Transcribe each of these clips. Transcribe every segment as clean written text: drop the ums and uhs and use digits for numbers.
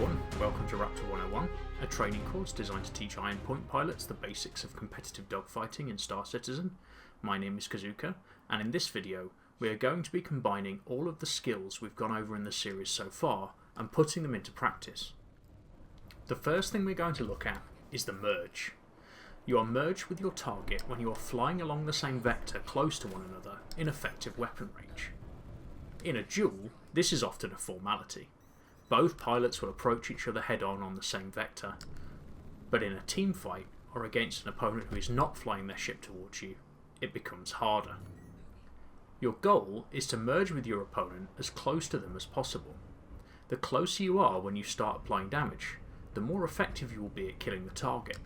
everyone, welcome to Raptor 101, a training course designed to teach IronPoint pilots the basics of competitive dogfighting in Star Citizen. My name is Kazuka, and in this video we are going to be combining all of the skills we've gone over in the series so far and putting them into practice. The first thing we're going to look at is the merge. You are merged with your target when you are flying along the same vector close to one another in effective weapon range. In a duel, this is often a formality. Both pilots will approach each other head-on on the same vector, but in a team fight or against an opponent who is not flying their ship towards you, it becomes harder. Your goal is to merge with your opponent as close to them as possible. The closer you are when you start applying damage, the more effective you will be at killing the target.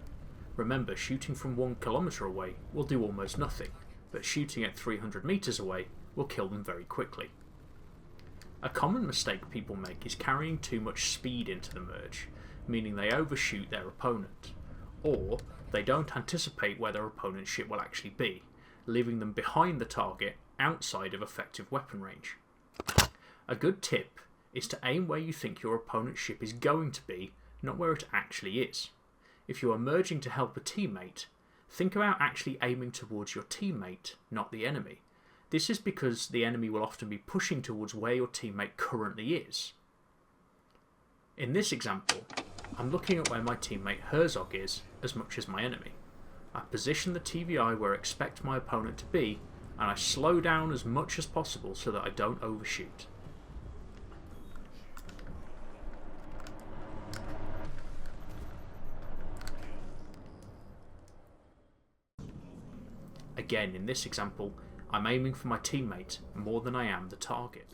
Remember, shooting from 1 kilometer away will do almost nothing, but shooting at 300 meters away will kill them very quickly. A common mistake people make is carrying too much speed into the merge, meaning they overshoot their opponent, or they don't anticipate where their opponent's ship will actually be, leaving them behind the target outside of effective weapon range. A good tip is to aim where you think your opponent's ship is going to be, not where it actually is. If you are merging to help a teammate, think about actually aiming towards your teammate, not the enemy. This is because the enemy will often be pushing towards where your teammate currently is. In this example, I'm looking at where my teammate Herzog is as much as my enemy. I position the TVI where I expect my opponent to be, and I slow down as much as possible so that I don't overshoot. Again, in this example, I'm aiming for my teammate more than I am the target.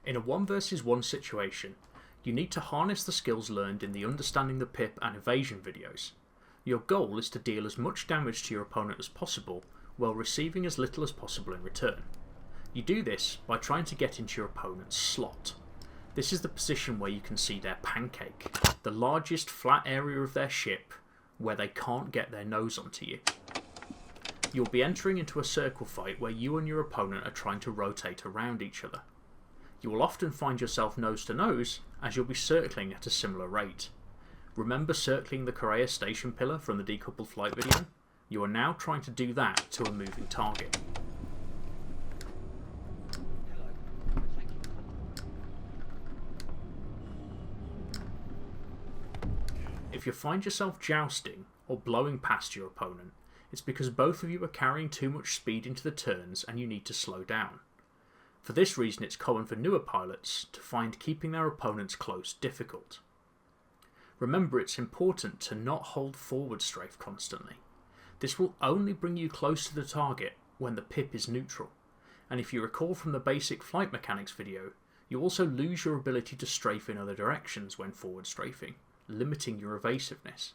In a 1 versus 1 situation, you need to harness the skills learned in the Understanding the Pip and Evasion videos. Your goal is to deal as much damage to your opponent as possible while receiving as little as possible in return. You do this by trying to get into your opponent's slot. This is the position where you can see their pancake, the largest flat area of their ship where they can't get their nose onto you. You'll be entering into a circle fight where you and your opponent are trying to rotate around each other. You will often find yourself nose to nose as you'll be circling at a similar rate. Remember circling the Korea station pillar from the decoupled flight video? You are now trying to do that to a moving target. If you find yourself jousting or blowing past your opponent, it's because both of you are carrying too much speed into the turns and you need to slow down. For this reason, it's common for newer pilots to find keeping their opponents close difficult. Remember, it's important to not hold forward strafe constantly. This will only bring you close to the target when the pip is neutral, and if you recall from the basic flight mechanics video, you also lose your ability to strafe in other directions when forward strafing, limiting your evasiveness.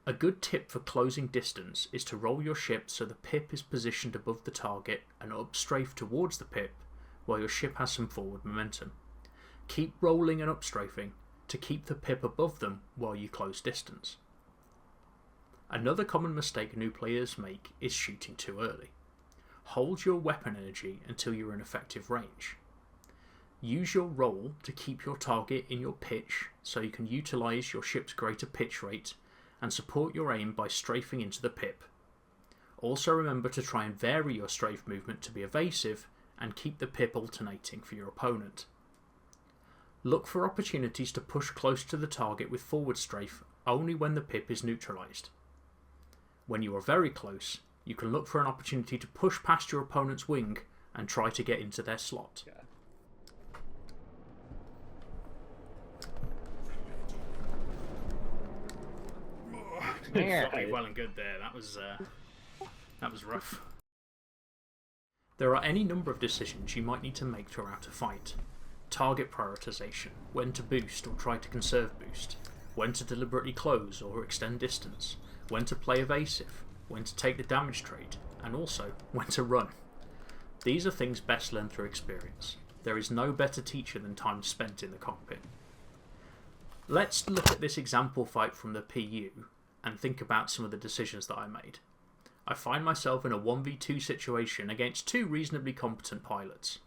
A good tip for closing distance is to roll your ship so the pip is positioned above the target and upstrafe towards the pip while your ship has some forward momentum. Keep rolling and upstrafing to keep the pip above them while you close distance. Another common mistake new players make is shooting too early. Hold your weapon energy until you're in effective range. Use your roll to keep your target in your pitch so you can utilise your ship's greater pitch rate and support your aim by strafing into the pip. Also remember to try and vary your strafe movement to be evasive and keep the pip alternating for your opponent. Look for opportunities to push close to the target with forward strafe only when the pip is neutralised. When you are very close, you can look for an opportunity to push past your opponent's wing and try to get into their slot. Well and good there. That was rough. There are any number of decisions you might need to make throughout a fight. Target prioritization, when to boost or try to conserve boost, when to deliberately close or extend distance, when to play evasive, when to take the damage trade, and also when to run. These are things best learned through experience. There is no better teacher than time spent in the cockpit. Let's look at this example fight from the PU and think about some of the decisions that I made. I find myself in a 1v2 situation against two reasonably competent pilots.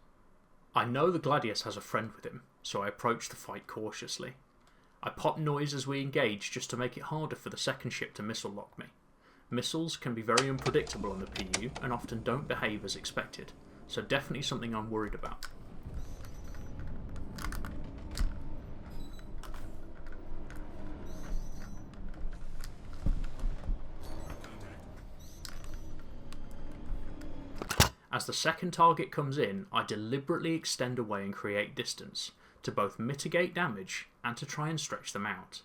I know the Gladius has a friend with him, so I approach the fight cautiously. I pop noise as we engage just to make it harder for the second ship to missile lock me. Missiles can be very unpredictable on the PU and often don't behave as expected, so definitely something I'm worried about. As the second target comes in, I deliberately extend away and create distance, to both mitigate damage and to try and stretch them out.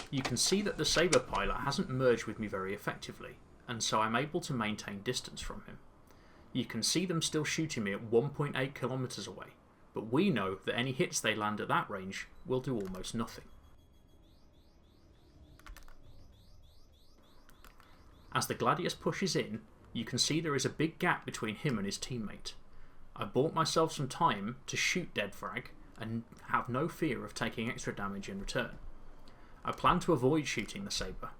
You can see that the Sabre pilot hasn't merged with me very effectively, and so I'm able to maintain distance from him. You can see them still shooting me at 1.8 kilometers away, but we know that any hits they land at that range will do almost nothing. As the Gladius pushes in, you can see there is a big gap between him and his teammate. I bought myself some time to shoot dead frag and have no fear of taking extra damage in return. I plan to avoid shooting the Sabre.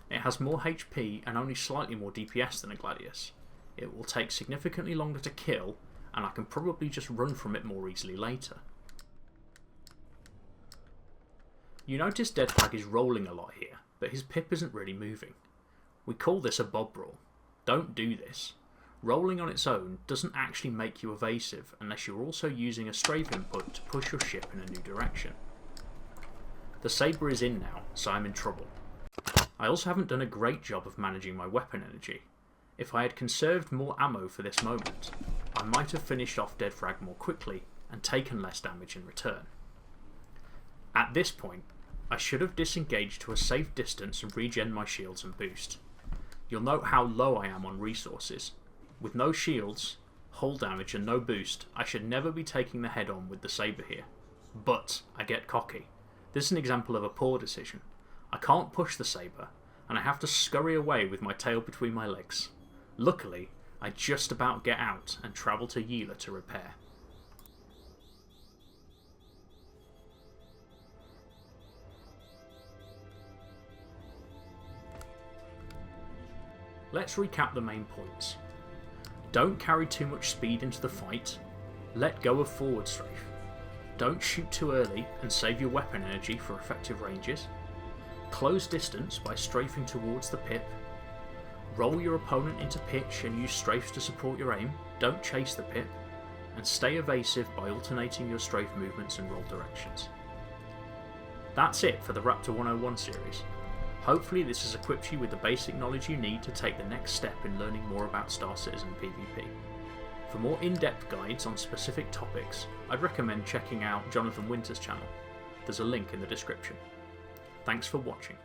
It has more HP and only slightly more DPS than a Gladius. It will take significantly longer to kill, and I can probably just run from it more easily later. You notice dead frag is rolling a lot here, but his pip isn't really moving. We call this a bob roll. Don't do this. Rolling on its own doesn't actually make you evasive unless you're also using a strafe input to push your ship in a new direction. The Sabre is in now, so I'm in trouble. I also haven't done a great job of managing my weapon energy. If I had conserved more ammo for this moment, I might have finished off dead frag more quickly and taken less damage in return. At this point, I should have disengaged to a safe distance and regen my shields and boost. You'll note how low I am on resources. With no shields, hull damage and no boost, I should never be taking the head on with the Sabre here. But I get cocky. This is an example of a poor decision. I can't push the Sabre, and I have to scurry away with my tail between my legs. Luckily, I just about get out and travel to Yila to repair. Let's recap the main points. Don't carry too much speed into the fight. Let go of forward strafe. Don't shoot too early and save your weapon energy for effective ranges. Close distance by strafing towards the pip. Roll your opponent into pitch and use strafes to support your aim. Don't chase the pip. And stay evasive by alternating your strafe movements and roll directions. That's it for the Raptor 101 series. Hopefully this has equipped you with the basic knowledge you need to take the next step in learning more about Star Citizen PvP. For more in-depth guides on specific topics, I'd recommend checking out Jonathan Winter's channel. There's a link in the description. Thanks for watching.